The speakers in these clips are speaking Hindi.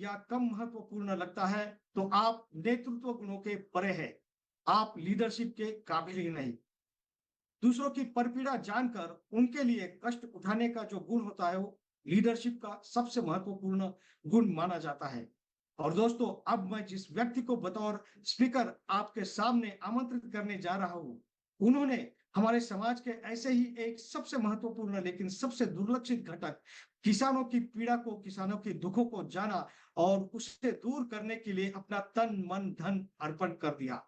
या कम महत्वपूर्ण लगता है तो आप नेतृत्व गुणों के परे हैं। आप लीडरशिप के काबिल ही नहीं। दूसरों की परपीड़ा जानकर उनके लिए कष्ट उठाने का जो गुण होता है वो लीडरशिप का सबसे महत्वपूर्ण गुण माना जाता है। और दोस्तों, अब मैं जिस व्यक्ति को बतौर स्पीकर आपके सामने आमंत्रित करने जा रहा हूं, उन्होंने हमारे समाज के ऐसे ही एक सबसे महत्वपूर्ण लेकिन सबसे दुर्लक्षित घटक किसानों की पीड़ा को, किसानों के दुखों को जाना और उससे दूर करने के लिए अपना तन मन धन अर्पण कर दिया।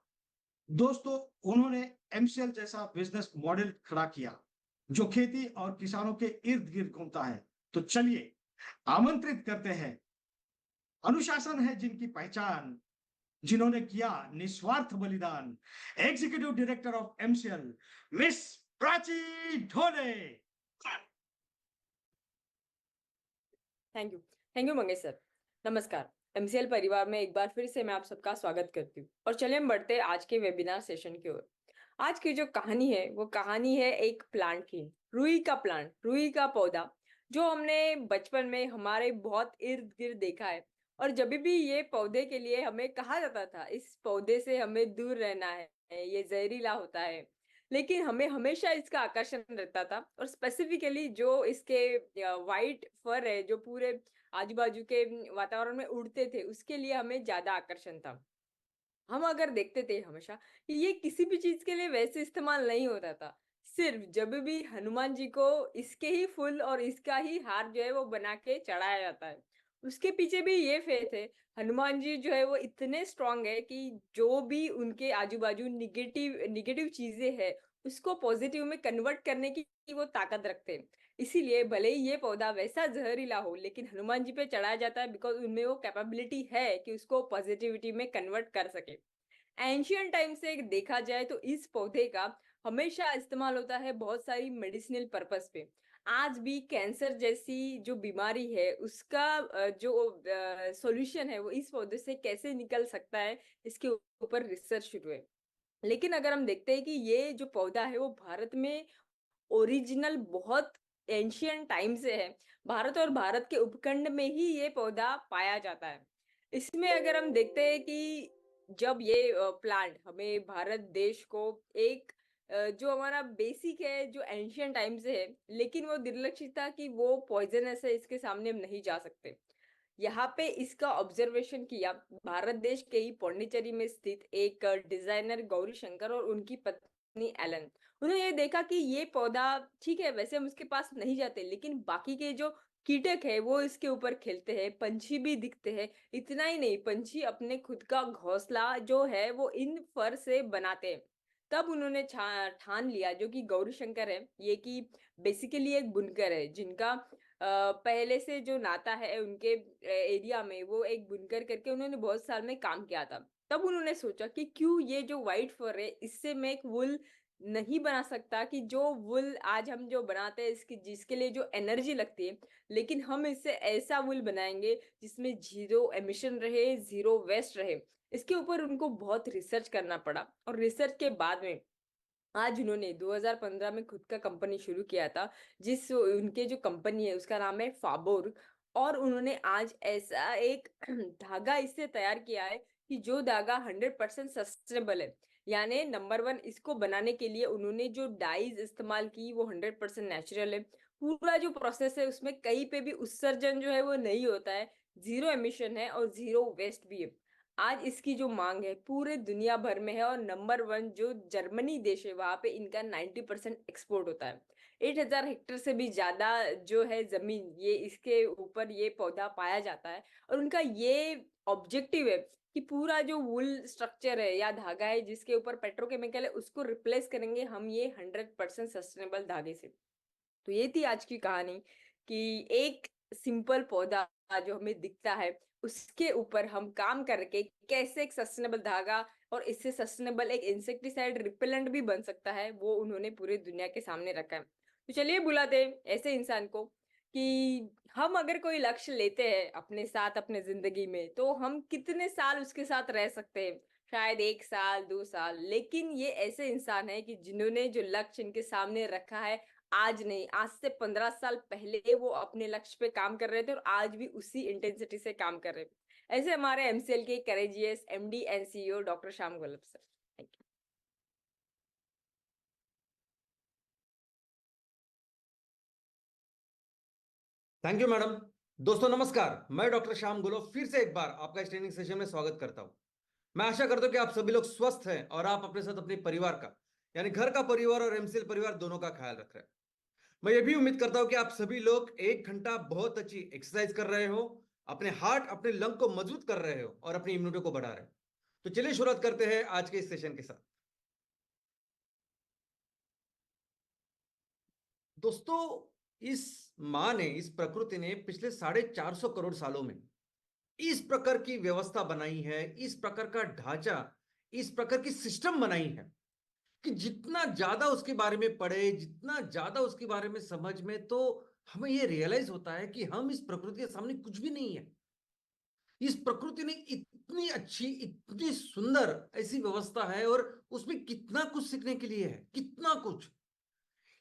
दोस्तों, उन्होंने एमसीएल जैसा बिजनेस मॉडल खड़ा किया जो खेती और किसानों के इर्द गिर्द घूमता है। तो चलिए आमंत्रित करते हैं, अनुशासन है जिनकी पहचान, जिन्होंने किया निस्वार्थ बलिदान, executive director of MCL miss Prachi Dhole. Thank you Mangesh sir. नमस्कार, एमसीएल परिवार में एक बार फिर से मैं आप सबका स्वागत करती हूँ। और चलिए हम बढ़ते हैं आज के वेबिनार सेशन की ओर। आज की जो कहानी है वो कहानी है एक प्लांट की, रुई का प्लांट, रुई का पौधा, जो हमने बचपन में हमारे बहुत इर्द गिर्द देखा है। और जब भी ये पौधे के लिए हमें कहा जाता था इस पौधे से हमें दूर रहना है, ये जहरीला होता है, लेकिन हमें हमेशा इसका आकर्षण रहता था। और स्पेसिफिकली जो इसके वाइट फर है जो पूरे आजू बाजू के वातावरण में उड़ते थे, उसके लिए हमें ज्यादा आकर्षण था। हम अगर देखते थे हमेशा कि ये किसी भी चीज के लिए वैसे इस्तेमाल नहीं होता था। सिर्फ जब भी हनुमान जी को इसके ही फूल और इसका ही हार जो है वो बना के चढ़ाया जाता है, उसके पीछे भी ये फेथ है। हनुमान जी जो है वो इतने स्ट्रांग है कि जो भी उनके आजू बाजू निगेटिव निगेटिव चीजें है उसको पॉजिटिव में कन्वर्ट करने की वो ताकत रखते हैं। इसीलिए भले ही ये पौधा वैसा जहरीला हो, लेकिन हनुमान जी पे चढ़ाया जाता है बिकॉज उनमें वो कैपेबिलिटी है कि उसको पॉजिटिविटी में कन्वर्ट कर सके। एंशियंट टाइम से देखा जाए तो इस पौधे का हमेशा इस्तेमाल होता है बहुत सारी मेडिसिनल पर्पस पे। आज भी कैंसर जैसी जो बीमारी है उसका जो सॉल्यूशन है वो इस पौधे से कैसे निकल सकता है, इसके ऊपर रिसर्च शुरू है। लेकिन अगर हम देखते हैं कि ये जो पौधा है वो भारत में ओरिजिनल बहुत एंशियंट टाइम से है। भारत और भारत के उपखंड में ही ये पौधा पाया जाता है। इसमें अगर हम देखते हैं कि जब ये प्लांट हमें भारत देश को एक जो हमारा बेसिक है जो एंशियंट टाइम से है, लेकिन वो निर्लक्षित था कि वो पॉइजनस है, इसके सामने हम नहीं जा सकते। यहाँ पे इसका ऑब्जर्वेशन किया भारत देश के ही पौंडीचेरी में स्थित एक डिजाइनर गौरी शंकर और उनकी पत्नी एलन। उन्होंने ये देखा कि ये पौधा ठीक है, वैसे हम उसके पास नहीं जाते, लेकिन बाकी के जो कीटक है वो इसके ऊपर खेलते हैं, पंछी भी दिखते हैं। इतना ही नहीं, पंछी अपने खुद का घोंसला जो है वो इन फर से बनाते हैं। तब उन्होंने ठान लिया, जो कि गौरी शंकर है ये, कि बेसिकली एक बुनकर है जिनका पहले से जो नाता है उनके एरिया में, वो एक बुनकर करके उन्होंने बहुत साल में काम किया था। तब उन्होंने सोचा कि क्यों ये जो व्हाइट फर है इससे मैं एक वुल नहीं बना सकता, कि जो वुल आज हम जो बनाते हैं इसकी जिसके लिए जो एनर्जी लगती है, लेकिन हम इससे ऐसा वुल बनाएंगे जिसमें जीरो एमिशन रहे, जीरो वेस्ट रहे। इसके ऊपर उनको बहुत रिसर्च करना पड़ा और रिसर्च के बाद में आज उन्होंने 2015 में खुद का कंपनी शुरू किया था, जिस उनके जो कंपनी है उसका नाम है फाबोर। और उन्होंने आज ऐसा एक धागा इससे तैयार किया है कि जो धागा 100% सस्टेनेबल है। यानी नंबर वन, इसको बनाने के लिए उन्होंने जो डाइज इस्तेमाल की वो 100% नेचुरल है। पूरा जो प्रोसेस है उसमें कहीं पे भी उत्सर्जन जो है वो नहीं होता है, जीरो एमिशन है और जीरो वेस्ट भी है। आज इसकी जो मांग है पूरे दुनिया भर में है और नंबर वन जो जर्मनी देश है वहां पे इनका 90% एक्सपोर्ट होता है। 8,000 हेक्टेयर से भी ज्यादा जो है जमीन, ये इसके ऊपर ये पौधा पाया जाता है। और उनका ये ऑब्जेक्टिव है कि पूरा जो वुल स्ट्रक्चर है या धागा है जिसके ऊपर पेट्रोकेमिकल है उसको रिप्लेस करेंगे हम ये 100% सस्टेनेबल धागे से। तो ये थी आज की कहानी कि एक सिंपल पौधा जो हमें दिखता है उसके ऊपर हम काम करके कैसे एक सस्टेनेबल धागा और इससे सस्टेनेबल एक इंसेक्टिसाइड रिपेलेंट भी बन सकता है, वो उन्होंने पूरे दुनिया के सामने रखा है। तो चलिए बुलाते हैं ऐसे इंसान को कि हम अगर कोई लक्ष्य लेते हैं अपने साथ अपने जिंदगी में, तो हम कितने साल उसके साथ रह सकते हैं। शायद 1 साल 2 साल, लेकिन ये ऐसे इंसान है कि जिन्होंने जो लक्ष्य इनके सामने रखा है, आज नहीं, आज से 15 साल पहले वो अपने लक्ष्य पे काम कर रहे थे और आज भी उसी इंटेंसिटी से काम कर रहे हैं। ऐसे हमारे एमसीएल के courageous MD and CEO doctor Shyam Golab sir. Thank you. Thank you madam. दोस्तों नमस्कार, मैं डॉक्टर श्याम गुलाब फिर से एक बार आपका इस ट्रेनिंग सेशन में स्वागत करता हूं। मैं आशा करता हूं कि आप सभी लोग स्वस्थ हैं और आप अपने साथ अपने परिवार का, यानी घर का परिवार और एमसीएल परिवार दोनों का ख्याल रख रहे हैं। मैं ये भी उम्मीद करता हूं कि आप सभी लोग 1 घंटा बहुत अच्छी एक्सरसाइज कर रहे हो, अपने हार्ट अपने लंग को मजबूत कर रहे हो और अपनी इम्यूनिटी को बढ़ा रहे हो। तो चलिए शुरुआत करते हैं आज के इस सेशन के साथ। दोस्तों, इस मां ने, इस प्रकृति ने पिछले 450 करोड़ सालों में इस प्रकार की व्यवस्था बनाई है, इस प्रकार का ढांचा, इस प्रकार की सिस्टम बनाई है कि जितना ज्यादा उसके बारे में पढ़े, जितना ज्यादा उसके बारे में समझ में, तो हमें यह रियलाइज होता है कि हम इस प्रकृति के सामने कुछ भी नहीं है। इस प्रकृति ने इतनी अच्छी, इतनी सुंदर ऐसी व्यवस्था है और उसमें कितना कुछ सीखने के लिए है, कितना कुछ।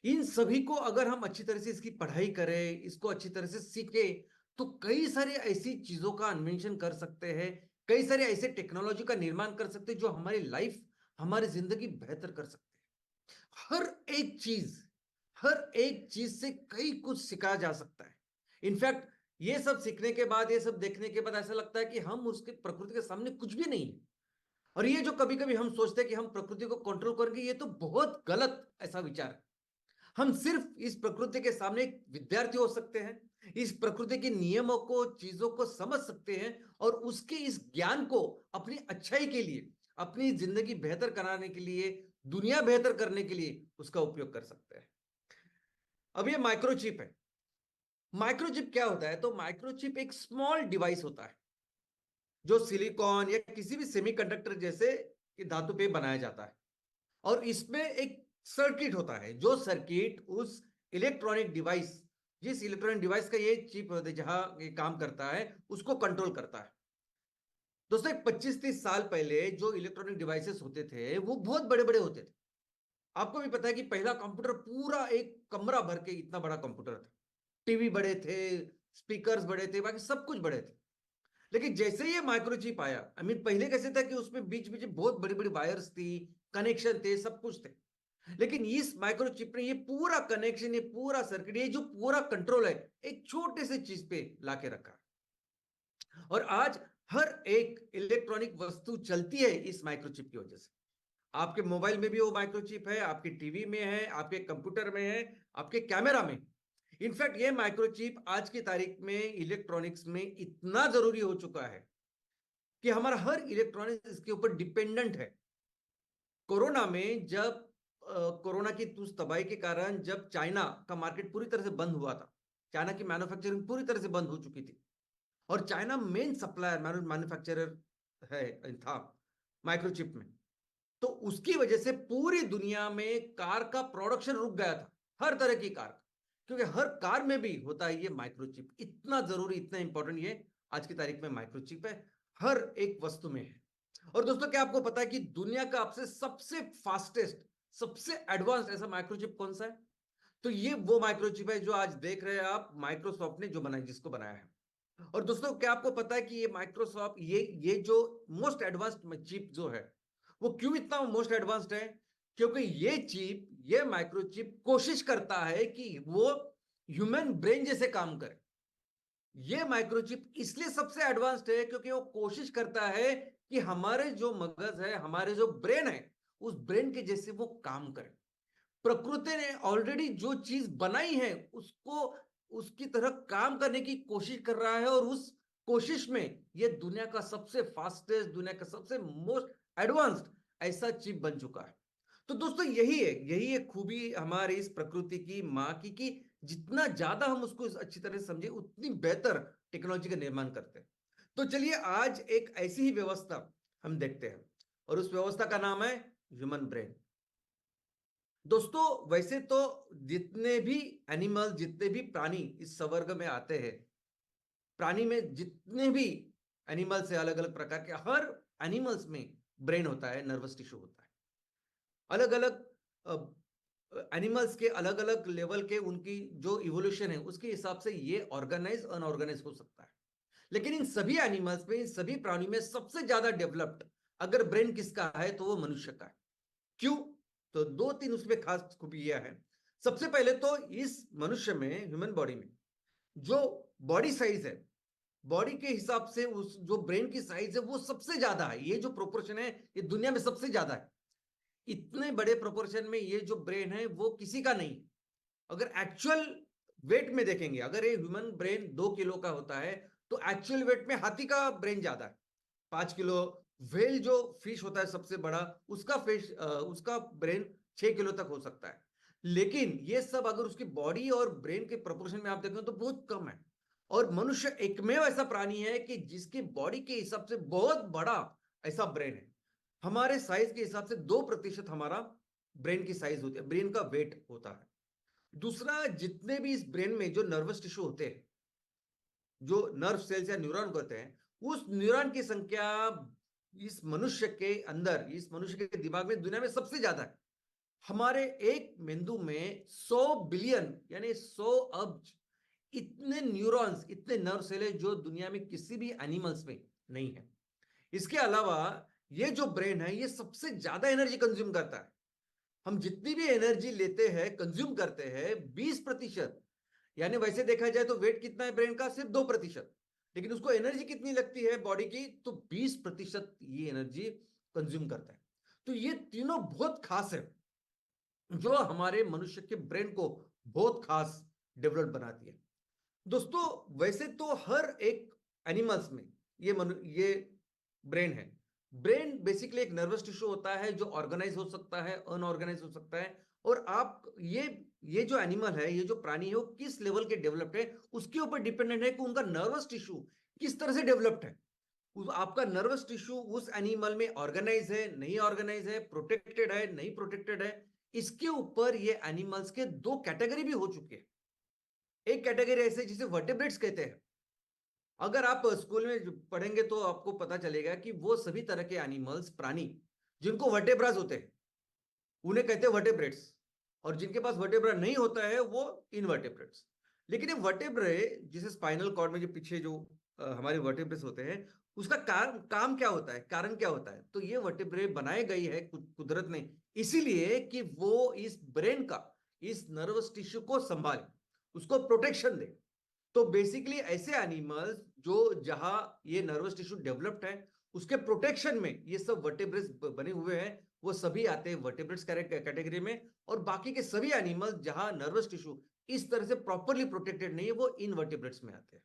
इन सभी को अगर हम अच्छी तरह से इसकी पढ़ाई करें, इसको अच्छी तरह से सीखे, तो कई सारी ऐसी चीजों का अन्वेषण कर सकते हैं, कई सारे ऐसे टेक्नोलॉजी का निर्माण कर सकते हैं जो हमारी लाइफ, हमारी जिंदगी बेहतर कर सकते हैं। हर एक चीज से कई कुछ सीखा जा सकता है। इनफैक्ट ये सब सीखने के बाद, ये सब देखने के बाद ऐसा लगता है कि हम उसके प्रकृति के सामने कुछ भी नहीं है। और ये जो कभी कभी हम सोचते हैं कि हम प्रकृति को कंट्रोल करेंगे, ये तो बहुत गलत ऐसा विचार है। हम सिर्फ इस प्रकृति के सामने एक विद्यार्थी हो सकते हैं, इस प्रकृति के नियमों को, चीजों को समझ सकते हैं और उसके इस ज्ञान को अपनी अच्छाई के लिए, अपनी जिंदगी बेहतर कराने के लिए, दुनिया बेहतर करने के लिए उसका उपयोग कर सकते हैं। अब ये माइक्रोचिप है। माइक्रोचिप क्या होता है? तो माइक्रोचिप एक स्मॉल डिवाइस होता है जो सिलिकॉन या किसी भी सेमीकंडक्टर जैसे धातु पे बनाया जाता है और इसमें एक सर्किट होता है, जो सर्किट उस इलेक्ट्रॉनिक डिवाइस, जिस इलेक्ट्रॉनिक डिवाइस का ये चिप होता है, जहां ये काम करता है, उसको कंट्रोल करता है। दोस्तों, 25-30 साल पहले जो इलेक्ट्रॉनिक डिवाइसेस होते थे वो बहुत बड़े बड़े होते थे। आपको भी पता है कि पहला कंप्यूटर पूरा एक कमरा भर के इतना बड़ा कंप्यूटर था। टीवी बड़े थे, स्पीकर्स बड़े थे, बाकी सब कुछ बड़े थे। लेकिन जैसे ये माइक्रोचिप आया, पहले कैसे था कि उसमें बीच बीच बहुत बड़ी बड़ी वायर्स थी, कनेक्शन थे, सब कुछ थे। लेकिन इस माइक्रोचिप ने ये पूरा कनेक्शन, ये पूरा सर्किट, ये जो पूरा कंट्रोल है, एक छोटे से चीज पे लाके रखा। और आज हर एक इलेक्ट्रॉनिक वस्तु चलती है इस माइक्रोचिप की वजह से। आपके मोबाइल में भी वो माइक्रोचिप है, आपके टीवी में है, आपके कंप्यूटर में है, आपके कैमरा में। इनफैक्ट ये माइक्रोचिप आज की तारीख में इलेक्ट्रॉनिक्स में इतना जरूरी हो चुका है कि हमारा हर इलेक्ट्रॉनिक्स इसके ऊपर डिपेंडेंट है। कोरोना में जब कोरोना की तुस तबाही के कारण जब चाइना का मार्केट पूरी तरह से बंद हुआ था, चाइना की मैन्युफैक्चरिंग पूरी तरह से बंद हो चुकी थी और चाइना मेन सप्लायर, मैन्युफैक्चरर है था माइक्रोचिप में, तो उसकी वजह से पूरी दुनिया में कार का प्रोडक्शन रुक गया था, हर तरह की कार का, क्योंकि हर कार में भी होता है ये माइक्रोचिप। इतना जरूरी, इतना इंपॉर्टेंट ये आज की तारीख में माइक्रोचिप है, हर एक वस्तु में है। और दोस्तों, क्या आपको पता है कि दुनिया का आपसे सबसे फास्टेस्ट, सबसे एडवांस ऐसा माइक्रोचिप कौन सा है? तो ये वो माइक्रोचिप है जो आज देख रहे हैं आप, माइक्रोसॉफ्ट ने जो बनाया, जिसको बनाया है। और दोस्तों, क्या आपको पता है कि ये माइक्रोसॉफ्ट, ये जो मोस्ट एडवांस्ड चिप जो है, वो क्यों इतना मोस्ट एडवांस्ड है? क्योंकि ये चिप, ये माइक्रोचिप कोशिश करता है कि वो ह्यूमन ब्रेन जैसे काम करे। ये माइक्रोचिप इसलिए सबसे एडवांस्ड है क्योंकि वो कोशिश करता है कि हमारे जो मगज है, हमारे जो ब्रेन है, उस ब्रेन के जैसे वो काम करे। प्रकृति ने ऑलरेडी जो चीज बनाई है उसको उसकी तरह काम करने की कोशिश कर रहा है और उस कोशिश में ये दुनिया का सबसे फास्टेस्ट, दुनिया का सबसे मोस्ट एडवांस्ड ऐसा चिप बन चुका है। तो दोस्तों, यही एक खूबी हमारी इस प्रकृति की, मां की, कि जितना ज्यादा हम उसको अच्छी तरह से समझे, उतनी बेहतर टेक्नोलॉजी का निर्माण करते हैं। तो चलिए आज एक ऐसी ही व्यवस्था हम देखते हैं और उस व्यवस्था का नाम है ह्यूमन ब्रेन। दोस्तों, वैसे तो जितने भी एनिमल, जितने भी प्राणी इस संवर्ग में आते हैं, प्राणी में जितने भी एनिमल्स है, अलग अलग प्रकार के, हर एनिमल्स में ब्रेन होता है, नर्वस टिश्यू होता है। अलग अलग एनिमल्स के अलग अलग लेवल के उनकी जो इवोल्यूशन है उसके हिसाब से ये ऑर्गेनाइज, अनऑर्गेनाइज हो सकता है। लेकिन इन सभी एनिमल्स में, इन सभी प्राणियों में सबसे ज्यादा डेवलप्ड अगर ब्रेन किसका है तो वो मनुष्य का है। क्यों? तो दो तीन उसमें खास खूबियां हैं। सबसे पहले तो इस मनुष्य में, ह्यूमन बॉडी में जो बॉडी साइज है, बॉडी के हिसाब से उस जो ब्रेन की साइज है वो सबसे ज्यादा है। ये जो प्रोपोर्शन है ये दुनिया में सबसे ज्यादा है। इतने बड़े प्रोपोर्शन में ये जो ब्रेन है वो किसी का नहीं। अगर एक्चुअल वेट में देखेंगे, अगर ये ह्यूमन ब्रेन 2 किलो का होता है तो एक्चुअल वेट में हाथी का ब्रेन ज्यादा है, 5 किलो। व्हेल जो फिश होता है सबसे बड़ा, उसका ब्रेन 6 किलो तक हो सकता है। लेकिन ये सब अगर उसकी बॉडी और ब्रेन के प्रोपोर्शन में आप देखें तो बहुत कम है। और मनुष्य एकमेव ऐसा प्राणी है कि जिसकी बॉडी के हिसाब से बहुत बड़ा ऐसा ब्रेन है। हमारे साइज के हिसाब से 2% हमारा ब्रेन की साइज होती है, ब्रेन का वेट होता है। दूसरा, जितने भी इस ब्रेन में जो नर्वस टिश्यू होते हैं, जो नर्व सेल्स या न्यूरॉन होते हैं, उस न्यूरॉन की संख्या इस मनुष्य के अंदर, इस मनुष्य के दिमाग में दुनिया में सबसे ज्यादा है। हमारे एक मेंदु में 100 बिलियन यानी 100 अब्ज इतने न्यूरॉन्स, इतने नर्व सेल है जो दुनिया में किसी भी एनिमल्स में नहीं है। इसके अलावा ये जो ब्रेन है ये सबसे ज्यादा एनर्जी कंज्यूम करता है। हम जितनी भी एनर्जी लेते हैं, कंज्यूम करते हैं, 20%, यानी वैसे देखा जाए तो वेट कितना है ब्रेन का, सिर्फ 2%, लेकिन उसको एनर्जी कितनी लगती है बॉडी की, तो 20% ये एनर्जी कंज्यूम करता है। तो ये तीनों बहुत खास है जो हमारे मनुष्य के ब्रेन को बहुत खास डेवलप बनाती है। दोस्तों, वैसे तो हर एक एनिमल्स में ये ब्रेन है। ब्रेन बेसिकली एक नर्वस टिश्यू होता है जो ऑर्गेनाइज हो सकता है, अनऑर्गेनाइज हो सकता है। और आप ये जो एनिमल है, ये जो प्राणी है, वो किस लेवल के डेवलप्ड है उसके ऊपर डिपेंडेंट है कि उनका नर्वस टिश्यू किस तरह से डेवलप्ड है। आपका नर्वस टिश्यू उस एनिमल में ऑर्गेनाइज है, नहीं ऑर्गेनाइज है, प्रोटेक्टेड है, नहीं प्रोटेक्टेड है, इसके ऊपर ये एनिमल्स के 2 कैटेगरी भी हो चुके हैं। एक कैटेगरी ऐसे जिसे वर्टेब्रेट्स कहते हैं। अगर आप स्कूल में पढ़ेंगे तो आपको पता चलेगा कि वो सभी तरह के एनिमल्स, प्राणी जिनको वर्टेब्रास होते हैं उन्हें कहते हैं वर्टेब्रेट्स, और जिनके पास वर्टेब्रा नहीं होता है वो इनवर्टेब्रेट्स। लेकिन ये वर्टेब्रे, जिसे स्पाइनल कॉर्ड में जो पीछे जो हमारे वर्टेब्रेस होते हैं, उसका काम क्या होता है, कारण क्या होता है, तो ये वर्टेब्रे बनाए गई है कुदरत ने इसीलिए कि वो इस ब्रेन का, इस नर्वस टिश्यू को संभाले, उसको प्रोटेक्शन दे। तो बेसिकली ऐसे एनिमल्स जो जहां ये नर्वस टिश्यू डेवलप्ड है उसके प्रोटेक्शन में ये सब वर्टेब्रेट्स बने हुए हैं, वो सभी आते हैं वर्टेब्रेट्स कैटेगरी में। और बाकी के सभी एनिमल्स जहां नर्वस टिश्यू इस तरह से प्रॉपरली प्रोटेक्टेड नहीं है वो इनवर्टेब्रेट्स में आते हैं।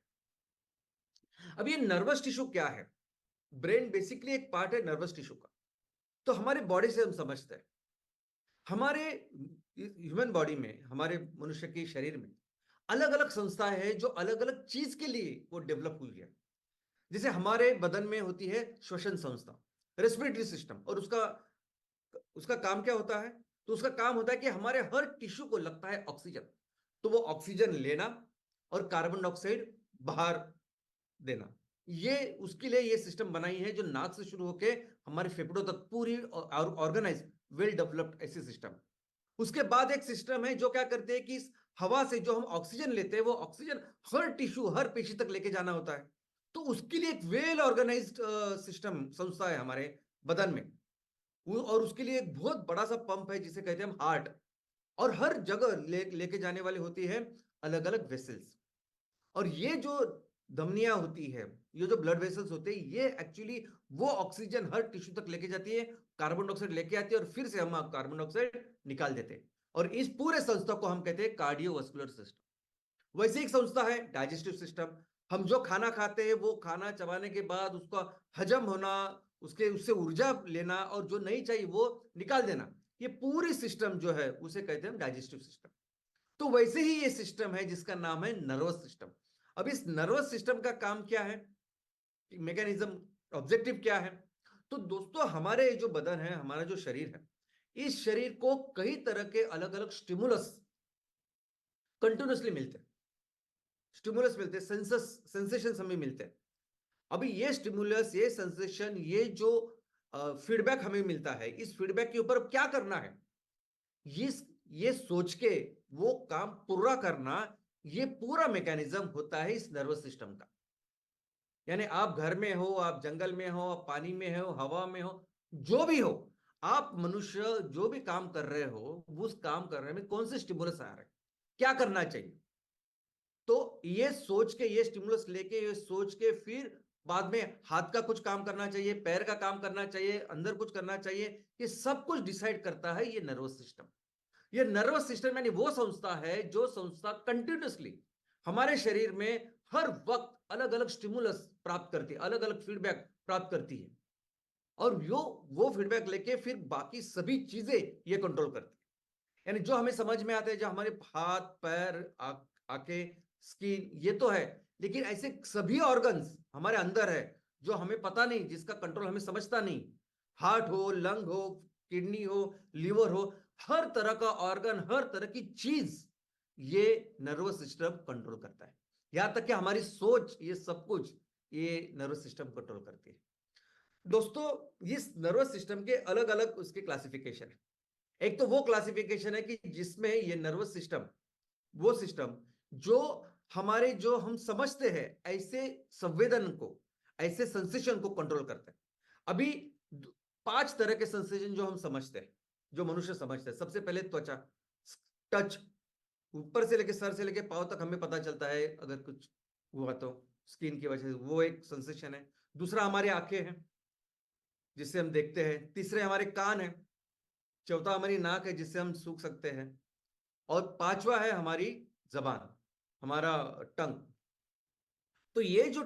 अब ये नर्वस टिश्यू क्या है? ब्रेन बेसिकली एक पार्ट है नर्वस टिश्यू का। तो हमारे बॉडी से हम समझते हैं, हमारे ह्यूमन बॉडी में, हमारे मनुष्य के शरीर में अलग अलग संस्थाएं हैं जो अलग अलग चीज के लिए वो डेवलप हुई है। जैसे हमारे बदन में होती है श्वसन संस्था, रेस्पिरेटरी सिस्टम, और उसका काम क्या होता है? तो उसका काम होता है कि हमारे हर टिश्यू को लगता है ऑक्सीजन, तो वो ऑक्सीजन लेना और कार्बन डाइऑक्साइड बाहर देना। ये उसके लिए ये सिस्टम बनाई है जो नाक से शुरू होकर हमारे फेफड़ों तक पूरी ऑर्गेनाइज, वेल डेवलप्ड ऐसी सिस्टम। उसके बाद एक सिस्टम है जो क्या करते हैं कि इस हवा से जो हम ऑक्सीजन लेते हैं वो ऑक्सीजन हर टिश्यू, हर पेशी तक लेके जाना होता है। तो उसके लिए एक वेल ऑर्गेनाइज्ड सिस्टम, संस्था है हमारे बदन में। और उसके लिए एक बहुत बड़ा सा पंप है जिसे कहते हैं हम हार्ट। और हर जगह लेके जाने वाली होती है अलग अलग वेसल्स। और ये जो धमनियां होती है, ये जो ब्लड वेसल्स होते हैं, ये एक्चुअली वो ऑक्सीजन हर टिश्यू तक लेके जाती है, कार्बन डाइऑक्साइड लेके आती है और फिर से हम कार्बन डाइऑक्साइड निकाल देते हैं। और इस पूरे संस्था को हम कहते हैं कार्डियोवास्कुलर सिस्टम। वैसे एक संस्था है डाइजेस्टिव सिस्टम। हम जो खाना खाते हैं वो खाना चबाने के बाद उसका हजम होना, उससे ऊर्जा लेना और जो नहीं चाहिए वो निकाल देना, ये पूरी सिस्टम जो है उसे कहते हैं डाइजेस्टिव सिस्टम। तो वैसे ही ये सिस्टम है जिसका नाम है नर्वस सिस्टम। अब इस नर्वस सिस्टम का काम क्या है, मैकेनिज्म, ऑब्जेक्टिव क्या है? तो दोस्तों, हमारे जो बदन है, हमारा जो शरीर है, इस शरीर को कई तरह के अलग अलग स्टिमुलस कंटिन्यूसली मिलते हैं, स्टिमुलस मिलते हैं, सेंसेशन हमें मिलते हैं। अभी ये स्टिमुलस, ये सेंसेशन, ये जो फीडबैक हमें मिलता है, इस फीडबैक के ऊपर क्या करना है, ये सोच के वो काम पूरा करना, ये पूरा मैकेनिज्म होता है इस नर्वस सिस्टम का। यानी आप घर में हो, आप जंगल में हो, आप पानी में हो, हवा में हो, जो भी हो, आप मनुष्य जो भी काम कर रहे हो, उस काम करने में कौन से स्टिमुलस आ रहे हैं, क्या करना चाहिए। तो ये सोच के, ये स्टिमुलस लेके, ये सोच के फिर बाद में हाथ का कुछ काम करना चाहिए, पैर का काम करना चाहिए, अंदर कुछ करना चाहिए, ये सब कुछ डिसाइड करता है ये नर्वस सिस्टम। ये नर्वस सिस्टम यानी वो संस्था है जो संस्था कंटिन्यूअसली हमारे शरीर में हर वक्त अलग अलग स्टिमुलस प्राप्त करती है, अलग अलग फीडबैक प्राप्त करती है, और वो फीडबैक लेके फिर बाकी सभी चीजें ये कंट्रोल करती है। यानी जो हमें समझ में आते हैं, जो हमारे हाथ, पैर, आंखें, स्किन, ये तो है, लेकिन ऐसे सभी ऑर्गन्स हमारे अंदर है जो हमें पता नहीं, जिसका कंट्रोल हमें समझता नहीं। हार्ट हो, लंग हो, किडनी हो, लीवर हो, हर तरह का ऑर्गन, हर तरह की चीज ये नर्वस सिस्टम कंट्रोल करता है। यहां तक कि हमारी सोच, ये सब कुछ ये नर्वस सिस्टम कंट्रोल करती है। दोस्तों, इस नर्वस सिस्टम के अलग अलग उसके क्लासिफिकेशन है। एक तो वो क्लासिफिकेशन है कि जिसमें ये नर्वस सिस्टम, वो सिस्टम जो हमारे, जो हम समझते हैं ऐसे संवेदन को, ऐसे सेंसेशन को कंट्रोल करते हैं। अभी 5 तरह के सेंसेशन जो हम समझते हैं, जो मनुष्य समझते हैं। सबसे पहले त्वचा, टच, ऊपर से लेके सर से लेके पांव तक हमें पता चलता है अगर कुछ हुआ तो, स्किन की वजह से, वो एक सेंसेशन है। दूसरा हमारी आंखें हैं जिससे हम देखते हैं। तीसरे हमारे कान है। चौथा हमारी नाक है जिससे हम सूख सकते हैं। और पांचवा है हमारी जबान, हमारा टंग। तो ये जो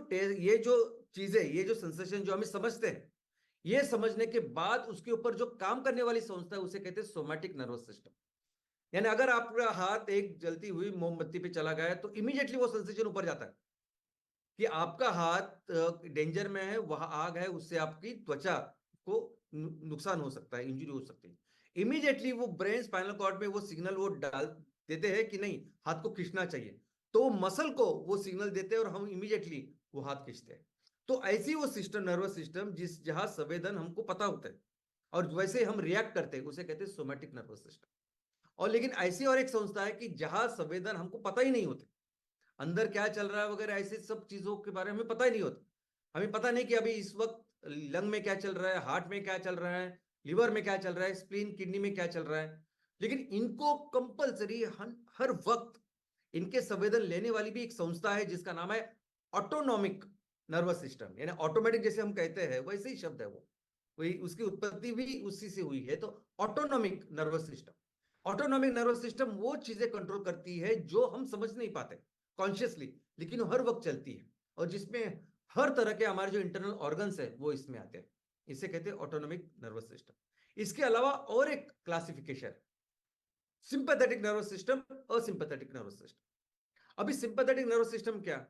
चीजें, ये जो सेंसेशन जो हमें समझते हैं, ये समझने के बाद उसके ऊपर जो काम करने वाली संस्था है उसे कहते हैं सोमैटिक नर्वस सिस्टम। यानी अगर आपका हाथ एक जलती हुई मोमबत्ती पे चला गया है तो इमीडिएटली वो सेंसेशन ऊपर जाता है कि आपका हाथ डेंजर में है, वहां आग है, उससे आपकी त्वचा को नुकसान हो सकता है, इंजरी हो सकती है। इमीडिएटली वो ब्रेन स्पाइनल कॉर्ड में वो सिग्नल वो डाल देते हैं कि नहीं, हाथ को खींचना चाहिए। तो मसल को वो सिग्नल देते हैं और हम इमीडिएटली वो हाथ खींचते हैं। तो ऐसी वो सिस्टम, नर्वस सिस्टम, जिस जहां संवेदन हमको पता होता है और वैसे हम रिएक्ट करते हैं, उसे कहते हैं सोमैटिक नर्वस सिस्टम। और लेकिन ऐसी और एक संस्था है कि जहां संवेदन हमको पता ही नहीं होते, अंदर क्या चल रहा है वगैरह, ऐसे सब चीजों के बारे में हमें पता ही नहीं होता। हमें पता नहीं कि अभी इस वक्त लंग में क्या चल रहा है, हार्ट में क्या चल रहा है, लिवर में क्या चल रहा है, स्प्लीन, किडनी में क्या चल रहा है। लेकिन इनको कंपलसरी हर वक्त इनके संवेदन लेने वाली भी एक संस्था है जिसका नाम है ऑटोनॉमिक नर्वस सिस्टम। यानी ऑटोमेटिक जैसे हम कहते हैं वैसे ही शब्द है वो, वही उसकी उत्पत्ति भी उसी से हुई है। तो autonomic nervous system, autonomic nervous system वो चीजें कंट्रोल करती है जो हम समझ नहीं पाते कॉन्शियसली, लेकिन हर वक्त चलती है, और जिसमें हर तरह के हमारे जो इंटरनल ऑर्गन्स है वो इसमें आते हैं। इसे कहते हैं ऑटोनॉमिक नर्वस सिस्टम। इसके अलावा और एक क्लासिफिकेशन, सिंपैथेटिक नर्वस सिस्टम और सिंपैथेटिक नर्वस सिस्टम। अभी सिंपैथेटिक नर्वस सिस्टम क्या,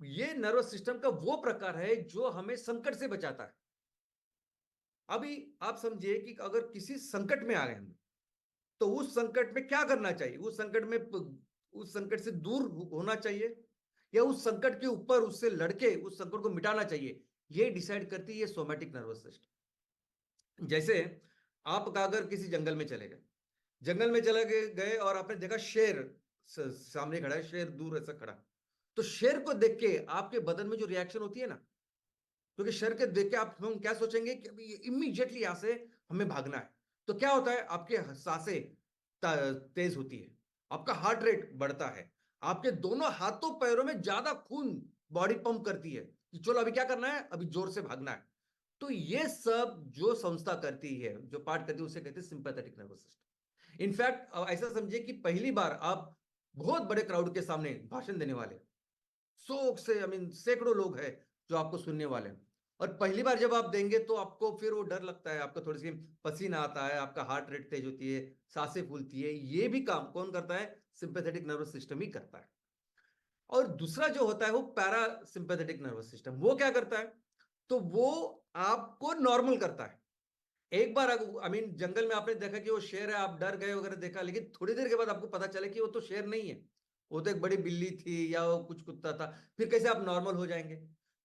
ये नर्वस सिस्टम का वो प्रकार है जो हमें संकट से बचाता है। अभी आप समझिए कि अगर किसी संकट में आ गए हम, तो उस संकट में क्या करना चाहिए, उस संकट में, उस संकट से दूर होना चाहिए या उस संकट के ऊपर उससे लड़के उस संकट को मिटाना चाहिए, ये डिसाइड करती है ये सोमैटिक नर्वस सिस्टम। जैसे आप अगर किसी जंगल में चले गए, जंगल में चले गए और आपने देखा शेर सामने खड़ा है, शेर दूर ऐसा खड़ा, तो शेर को देख के आपके बदन में जो रिएक्शन होती है ना, क्योंकि शेर के देख के आप, हम क्या सोचेंगे कि अभी इमीडिएटली यहां से हमें भागना है। तो क्या होता है, आपके सांसें तेज होती है, आपका हार्ट रेट बढ़ता है, आपके दोनों हाथों पैरों में ज्यादा खून बॉडी पंप करती है कि चलो अभी क्या करना है, अभी जोर से भागना है। तो ये सब जो संस्था करती है, जो पार्ट करती है, उसे कहते हैं सिंपैथेटिक नर्वस सिस्टम। इनफैक्ट ऐसा समझिए कि पहली बार आप बहुत बड़े क्राउड के सामने भाषण देने वाले, सौ से, सैकड़ों लोग हैं जो आपको सुनने वाले हैं, और पहली बार जब आप देंगे तो आपको फिर वो डर लगता है, आपको थोड़ी सी पसीना आता है, आपका हार्ट रेट तेज होती है, सांसें फूलती है। ये भी काम कौन करता है, सिंपैथेटिक नर्वस सिस्टम ही करता है। और दूसरा जो होता है वो पैरा सिंपैथेटिक नर्वस सिस्टम, वो क्या करता है, तो वो आपको नॉर्मल करता है। एक बार जंगल में आपने देखा कि वो शेर है, आप डर गए वगैरह देखा, लेकिन थोड़ी देर के बाद आपको पता चले कि वो तो शेर नहीं है, वो तो एक बड़ी बिल्ली थी या वो कुछ कुत्ता था, फिर कैसे आप नॉर्मल हो जाएंगे।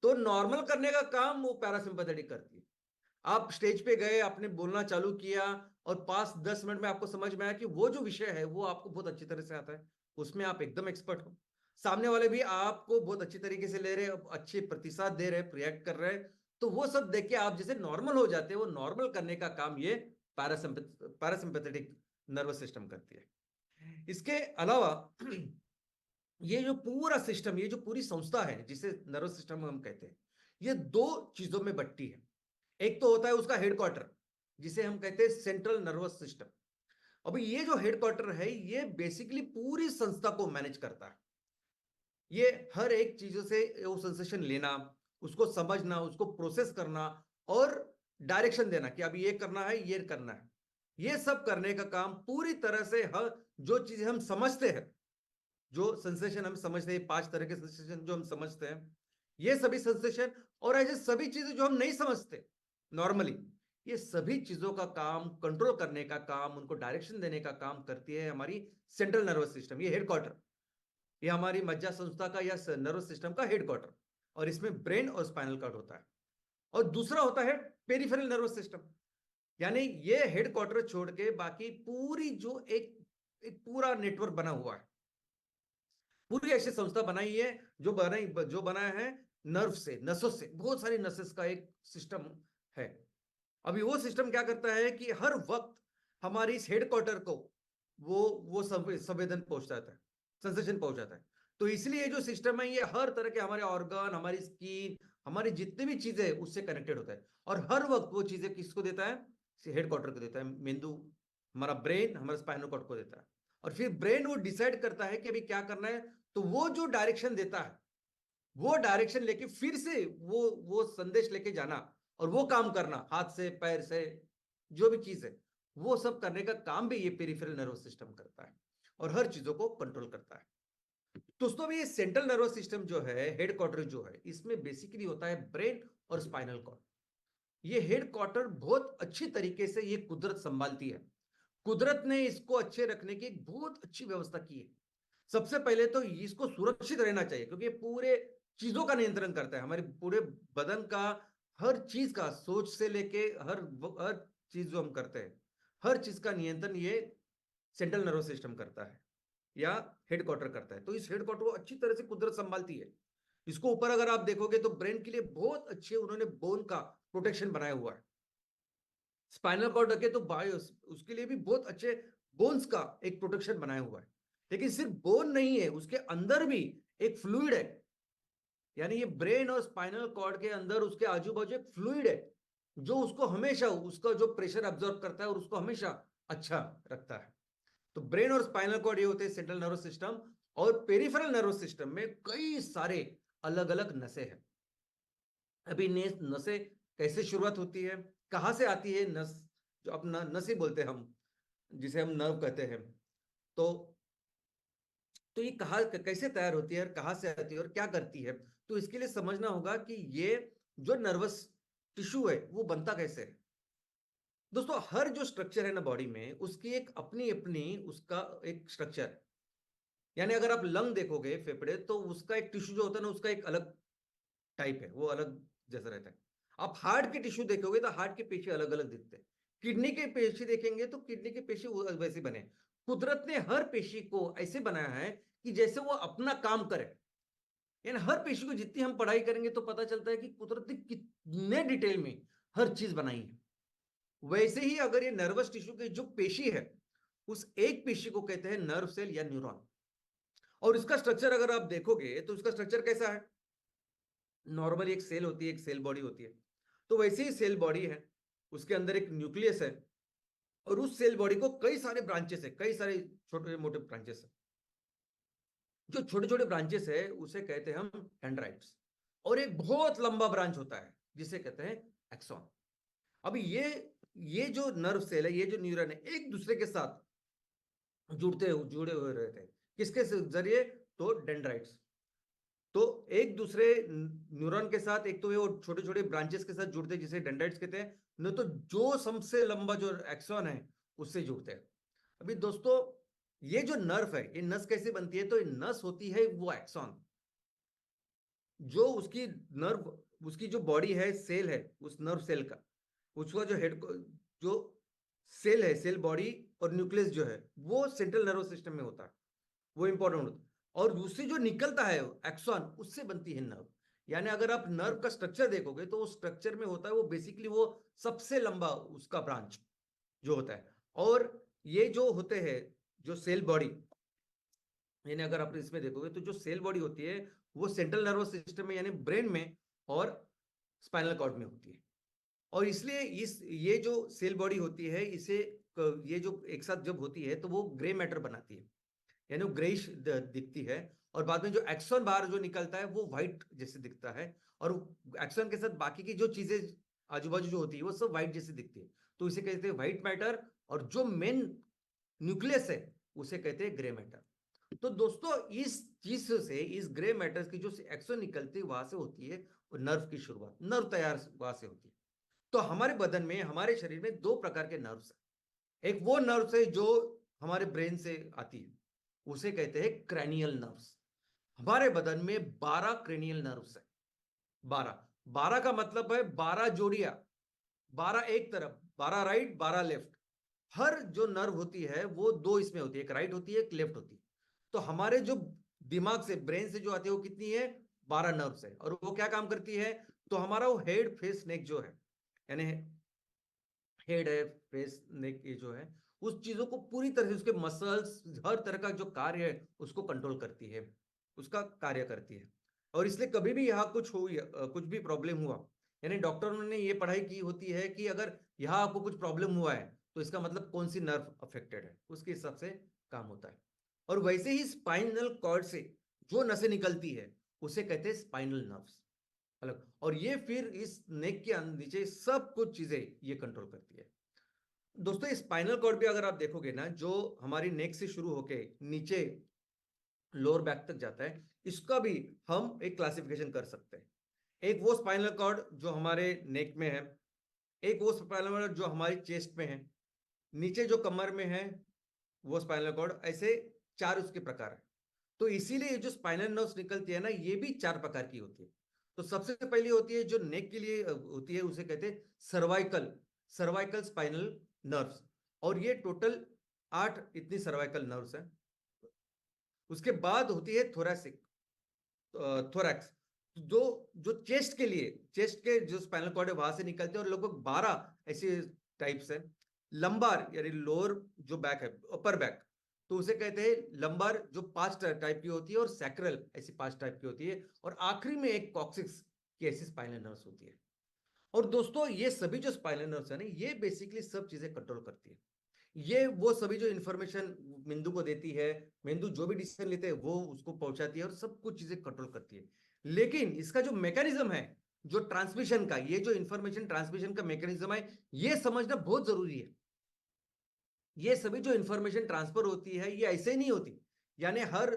तो नॉर्मल करने का काम वो पैरासिम्पैथेटिक करती है। आप स्टेज पे गए, आपने बोलना चालू किया और 5-10 मिनट में आपको समझ में आया कि वो जो विषय है वो आपको बहुत अच्छी तरह से आता है, उसमें आप एकदम एक्सपर्ट हो, सामने वाले भी आपको बहुत अच्छी तरीके से ले रहे हैं, अच्छे प्रतिसाद दे रहे हैं, रिएक्ट कर रहे हैं, तो वो सब देख के आप जैसे नॉर्मल हो जाते हैं, वो नॉर्मल करने का काम ये पैरासिम्पैथेटिक नर्वस सिस्टम करती है। इसके अलावा ये जो पूरा सिस्टम, ये जो पूरी संस्था है जिसे नर्वस सिस्टम हम कहते हैं, ये दो चीजों में बंटती है। एक तो होता है उसका हेडक्वार्टर, जिसे हम कहते हैं सेंट्रल नर्वस सिस्टम। अभी ये जो हेडक्वार्टर है, ये बेसिकली पूरी संस्था को मैनेज करता है। ये हर एक चीजों से वो सेंसेशन लेना, उसको समझना, उसको प्रोसेस करना और डायरेक्शन देना कि अभी ये करना है, ये करना है। ये सब करने का काम पूरी तरह से हर जो चीजें हम समझते हैं, जो सेंसेशन हम समझते हैं, 5 तरह के सेंसेशन जो हम समझते हैं, ये सभी सेंसेशन और ऐसे सभी चीजें जो हम नहीं समझते नॉर्मली, ये सभी चीजों का काम, कंट्रोल करने का काम, उनको डायरेक्शन देने का काम करती है हमारी सेंट्रल नर्वस सिस्टम। ये हेडक्वार्टर, ये हमारी मज्जा संस्था का या नर्वस सिस्टम का हेडक्वार्टर, और इसमें ब्रेन और स्पाइनल कॉर्ड होता है। और दूसरा होता है पेरिफेरल नर्वस सिस्टम, यानी ये हेडक्वार्टर छोड़ के बाकी पूरी जो एक पूरा नेटवर्क बना हुआ है, पूरी ऐसी संस्था बनाई है जो बनाया है नर्व से, नसों से, बहुत सारी नसेस का एक सिस्टम है। अभी वो सिस्टम क्या करता है कि हर वक्त हमारी इस हेडक्वार्टर को वो संवेदन पहुंचाता है, सेंसेशन पहुंचाता है। तो इसलिए जो सिस्टम है, ये हर तरह के हमारे ऑर्गन, हमारी स्किन, हमारी जितनी भी चीजें उससे कनेक्टेड होता है, और हर वक्त वो चीजें किसको देता है? हेडक्वार्टर को देता है। मेंदु, हमारा ब्रेन, हमारा स्पाइनल कॉर्ड को देता है, और फिर ब्रेन वो डिसाइड करता है कि अभी क्या करना है। तो वो जो डायरेक्शन देता है, वो डायरेक्शन लेके फिर से वो संदेश लेके जाना और वो काम करना, हाथ से, पैर से, जो भी चीज है, वो सब करने का काम भी ये पेरिफेरल नर्वस सिस्टम करता है और हर चीजों को कंट्रोल करता है। दोस्तों, ये सेंट्रल नर्वस सिस्टम जो है, हेडक्वार्टर जो है, इसमें बेसिकली होता है ब्रेन और स्पाइनल कॉर्ड। ये हेडक्वार्टर बहुत अच्छी तरीके से ये कुदरत संभालती है। कुदरत ने इसको अच्छे रखने की एक बहुत अच्छी व्यवस्था की है। सबसे पहले तो इसको सुरक्षित रहना चाहिए, क्योंकि ये पूरे चीजों का नियंत्रण करता है, हमारे पूरे बदन का हर चीज का, सोच से लेके हर चीज जो हम करते हैं, हर चीज का नियंत्रण ये सेंट्रल नर्वस सिस्टम करता है या हेडक्वार्टर करता है। तो इस हेडक्वार्टर को अच्छी तरह से कुदरत संभालती है। इसको ऊपर अगर आप देखोगे तो ब्रेन के लिए बहुत अच्छे उन्होंने बोन का प्रोटेक्शन बनाया हुआ है। स्पाइनल कॉर्ड रखे तो बायोस, उसके लिए भी बहुत अच्छे बोन्स का एक प्रोटेक्शन बनाया हुआ है। लेकिन सिर्फ बोन नहीं है, उसके अंदर भी एक फ्लूइड है, यानी ये ब्रेन और स्पाइनल कॉर्ड के अंदर उसके आजू बाजू एक फ्लूइड है जो उसको हमेशा, उसका जो प्रेशर अब्सॉर्ब करता है और उसको हमेशा अच्छा रखता है। तो ब्रेन और स्पाइनल कॉर्ड ये होते हैं सेंट्रल नर्वस सिस्टम, और पेरिफेरल नर्वस सिस्टम में कई सारे अलग अलग नसें हैं। अभी नसें कैसे शुरुआत होती है, कहां से आती है नस, जो अपना नस ही बोलते हैं हम, जिसे हम नर्व कहते हैं, तो ये कहा कैसे तैयार होती है और कहां से आती है और क्या करती है। तो इसके लिए समझना होगा कि ये जो नर्वस टिश्यू है वो बनता कैसे है। दोस्तों, हर जो स्ट्रक्चर है ना बॉडी में, उसकी एक अपनी अपनी उसका एक स्ट्रक्चर है। यानी अगर आप लंग देखोगे, फेफड़े, तो उसका एक टिश्यू जो होता है ना, उसका एक अलग टाइप है, वो अलग जैसा रहता है। आप हार्ट के टिश्यू देखोगे तो हार्ट के पेशी अलग अलग दिखते हैं। किडनी के पेशी देखेंगे तो किडनी के पेशी वैसे बने। कुदरत ने हर पेशी को ऐसे बनाया है कि जैसे वो अपना काम करे। यानी हर पेशी को जितनी हम पढ़ाई करेंगे तो पता चलता है कि कुदरत ने कितने डिटेल में हर चीज बनाई है। वैसे ही अगर ये नर्वस टिश्यू की जो पेशी है, उस एक पेशी को कहते हैं नर्व सेल या न्यूरॉन। और इसका स्ट्रक्चर अगर आप देखोगे तो इसका स्ट्रक्चर कैसा है? नॉर्मली एक सेल होती है, एक सेल बॉडी होती है, तो वैसे ही सेल बॉडी है, उसके अंदर एक न्यूक्लियस है, और उस सेल बॉडी को कई सारे ब्रांचेस है, कई सारे छोटे मोटे ब्रांचेस है। जो छोटे छोटे ब्रांचेस है उसे कहते हैं हम डेंड्राइट्स, और एक बहुत लंबा ब्रांच होता है जिसे कहते हैं एक्सॉन। अभी ये जो नर्व सेल है, ये जो न्यूरॉन है, एक दूसरे के साथ जुड़े हुए रहते हैं। किसके जरिए? तो डेंड्राइट्स। तो एक दूसरे न्यूरॉन के साथ, एक तो वो छोटे छोटे ब्रांचेस के साथ जुड़ते हैं जिसे डेंड्राइट्स कहते हैं, न तो जो सबसे लंबा जो एक्सॉन है उससे जुड़ते हैं। अभी दोस्तों, ये जो नर्व है, ये नस कैसे बनती है? तो ये नस होती है वो एक्सॉन, जो उसकी नर्व, उसकी जो बॉडी है, सेल है, उस नर्व सेल का, उसका जो हेड, जो सेल है, सेल बॉडी और न्यूक्लियस जो है, वो सेंट्रल नर्वस सिस्टम में होता है, वो इंपॉर्टेंट होता है। और दूसरी जो निकलता है एक्सॉन, उससे बनती है नर्व। यानी अगर आप नर्व का स्ट्रक्चर देखोगे तो उस स्ट्रक्चर में होता है वो बेसिकली वो सबसे लंबा उसका ब्रांच जो होता है। और ये जो होते हैं जो सेल बॉडी, यानी अगर आप इसमें देखोगे तो जो सेल बॉडी होती है वो सेंट्रल नर्वस सिस्टम में यानी ब्रेन में और स्पाइनल कॉर्ड में होती है। और इसलिए ये जो सेल बॉडी होती है इसे ये जो एक साथ जब होती है तो वो ग्रे मैटर बनाती है, यानी वो ग्रेइश दिखती है। और बाद में जो एक्सॉन बाहर जो निकलता है वो व्हाइट जैसे दिखता है, और एक्सॉन के साथ बाकी की जो चीजें आजू बाजू जो होती है वो सब व्हाइट जैसे दिखती है, तो इसे कहते हैं व्हाइट मैटर। और जो मेन न्यूक्लियस है उसे कहते हैं ग्रे मैटर। तो दोस्तों इस चीज से, इस ग्रे मैटर की जो एक्सॉन निकलती है वहां से होती है नर्व की शुरुआत, नर्व तैयार वहां से होती है। तो हमारे बदन में, हमारे शरीर में दो प्रकार के नर्व्स है। एक वो नर्व्स है जो हमारे ब्रेन से आती है, उसे कहते हैं क्रैनियल नर्व्स। हमारे बदन में 12 क्रेनियल नर्व्स है। 12 12 का मतलब है 12 जोड़ियां, 12 एक तरफ, 12 राइट 12 लेफ्ट। हर जो नर्व होती है वो दो इसमें होती है, एक राइट होती है एक लेफ्ट होती है। तो हमारे जो दिमाग से, ब्रेन से जो आती है वो कितनी है, 12 नर्व्स है। और वो क्या काम करती है, तो हमारा वो हेड फेस नेक जो है, यानी हेड है फेस नेक, ये जो है उस चीजों को पूरी तरह से, उसके मसल्स, हर तरह का जो कार्य है उसको कंट्रोल करती है, उसका कार्य करती है। और इसलिए कभी भी यहाँ कुछ हुई, कुछ भी प्रॉब्लम हुआ, यानी डॉक्टरों ने ये पढ़ाई की होती है कि अगर यहाँ आपको कुछ प्रॉब्लम हुआ है तो इसका मतलब कौन सी नर्व अफेक्टेड है, उसके हिसाब से काम होता है। और वैसे ही स्पाइनल कॉर्ड से जो नसें निकलती है उसे कहते हैं स्पाइनल नर्व्स अलग। और ये फिर इस नेक के नीचे सब कुछ चीजें ये कंट्रोल करती है। दोस्तों स्पाइनल कॉर्ड भी अगर आप देखोगे ना, जो हमारी नेक से शुरू होके नीचे लोअर बैक तक जाता है, इसका भी हम एक क्लासिफिकेशन कर सकते हैं। एक वो स्पाइनल कॉर्ड जो हमारे नेक में है, एक वो स्पाइनल कॉर्ड जो हमारी चेस्ट में है, नीचे जो कमर में है वो स्पाइनल कॉर्ड, ऐसे चार उसके प्रकार है। तो इसीलिए ये जो स्पाइनल नर्व्स निकलती है ना, ये भी चार प्रकार की होती है। तो सबसे पहली होती है जो नेक के लिए होती है, उसे कहते हैं सर्वाइकल, सर्वाइकल स्पाइनल नर्व्स। और ये टोटल 8 इतनी सर्वाइकल नर्व्स है। उसके बाद होती है थोरैसिक, थोरैक्स, जो जो चेस्ट के लिए, चेस्ट के जो स्पाइनल कॉर्ड है वहां से निकलते हैं, और लगभग 12 ऐसे टाइप्स है। लंबार यानी लोअर जो बैक है, अपर बैक, तो उसे कहते हैं लंबार, जो 5 टाइप की होती है। और सैक्रल ऐसी 5 टाइप की होती है। और आखिरी में एक कॉक्सिक्स की ऐसी स्पाइनल नर्व्स होती है। और दोस्तों ये सभी जो स्पाइनल नर्व्स है ना, ये बेसिकली सब चीजें कंट्रोल करती है। ये वो सभी जो इंफॉर्मेशन मेंदु को देती है, मेंदु जो भी डिसीजन लेते हैं वो उसको पहुंचाती है और सब कुछ चीजें कंट्रोल करती है। लेकिन इसका जो मैकेनिज्म है, जो ट्रांसमिशन का, ये जो इंफॉर्मेशन ट्रांसमिशन का मैकेनिज्म है, ये समझना बहुत जरूरी है। ये सभी जो इंफॉर्मेशन ट्रांसफर होती है ये ऐसे नहीं होती, यानी हर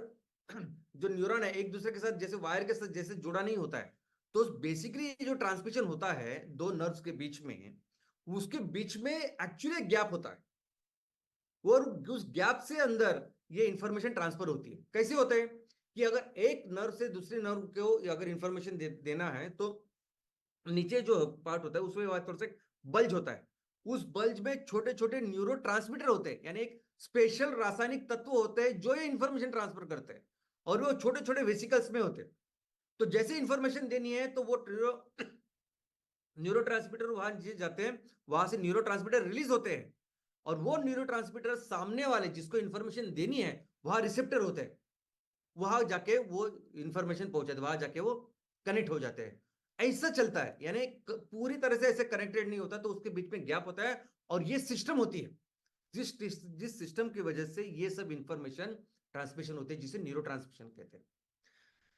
जो न्यूरॉन है एक दूसरे के साथ जैसे वायर के साथ जैसे जुड़ा नहीं होता है। तो बेसिकली जो ट्रांसमिशन होता है दो नर्व्स के बीच में, उसके बीच में एक्चुअली गैप होता है, और उस गैप से अंदर ये इंफॉर्मेशन ट्रांसफर होती है। कैसे होता है कि अगर एक नर्व से दूसरे नर्व को अगर इंफॉर्मेशन देना है, तो नीचे जो पार्ट होता है उसमें थोड़ा सा बल्ज होता है। उस बल्ज में छोटे छोटे न्यूरो ट्रांसमीटर होते हैं, यानी एक स्पेशल रासायनिक तत्व होते हैं जो ये इंफॉर्मेशन ट्रांसफर करते हैं, और वो छोटे छोटे वेसिकल्स में होते हैं। तो जैसे इंफॉर्मेशन देनी है तो वो न्यूरो ट्रांसमीटर वहां जाते हैं, वहां से न्यूरो ट्रांसमीटर रिलीज होते हैं, और वो न्यूरो ट्रांसमीटर सामने वाले जिसको इंफॉर्मेशन देनी है वहां रिसेप्टर होते हैं, वहां जाके वो इंफॉर्मेशन पहुंचाते, वहां जाके वो कनेक्ट हो जाते हैं। ऐसा चलता है, यानी पूरी तरह से ऐसे कनेक्टेड नहीं होता, तो उसके बीच में गैप होता है। और ये सिस्टम होती है जिस सिस्टम की वजह से ये सब इंफॉर्मेशन ट्रांसमिशन होते हैं, जिसे न्यूरो ट्रांसमिशन कहते हैं।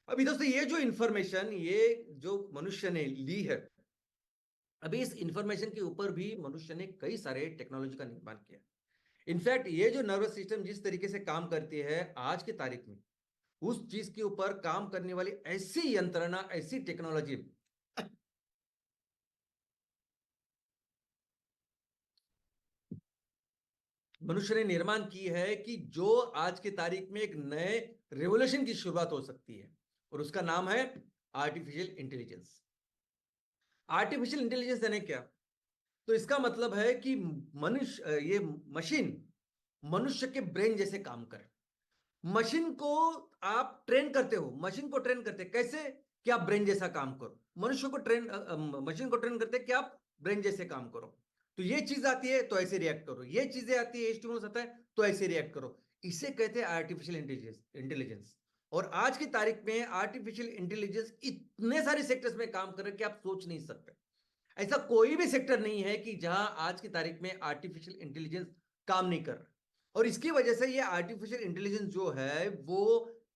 अभी दोस्तों ये जो इंफॉर्मेशन ये जो मनुष्य ने ली है, अभी इस इंफॉर्मेशन के ऊपर भी मनुष्य ने कई सारे टेक्नोलॉजी का निर्माण किया। इनफैक्ट ये जो नर्वस सिस्टम जिस तरीके से काम करती है आज की तारीख में, उस चीज के ऊपर काम करने वाली ऐसी यंत्रणा, ऐसी टेक्नोलॉजी मनुष्य ने निर्माण की है कि जो आज की तारीख में एक नए रेवोल्यूशन की शुरुआत हो सकती है, और उसका नाम है आर्टिफिशियल इंटेलिजेंस। आर्टिफिशियल इंटेलिजेंस यानी क्या, तो इसका मतलब है कि मनुष्य, ये मशीन मनुष्य के ब्रेन जैसे काम करे। मशीन को आप ट्रेन करते हो, मशीन को ट्रेन करते कैसे कि आप ब्रेन जैसा काम करो, मनुष्य को मशीन को ट्रेन करते कि आप ब्रेन जैसे काम करो। तो ये चीज आती है तो ऐसे रिएक्ट करो, ये चीजें आती है, स्टिमुलस आता है तो ऐसे रिएक्ट करो। इसे कहते हैं आर्टिफिशियल इंटेलिजेंस। और आज की तारीख में आर्टिफिशियल इंटेलिजेंस इतने सारे सेक्टर्स में काम कर रहे हैं कि आप सोच नहीं सकते। ऐसा कोई भी सेक्टर नहीं है कि जहां आज की तारीख में आर्टिफिशियल इंटेलिजेंस काम नहीं कर रहा। और इसकी वजह से ये आर्टिफिशियल इंटेलिजेंस जो है वो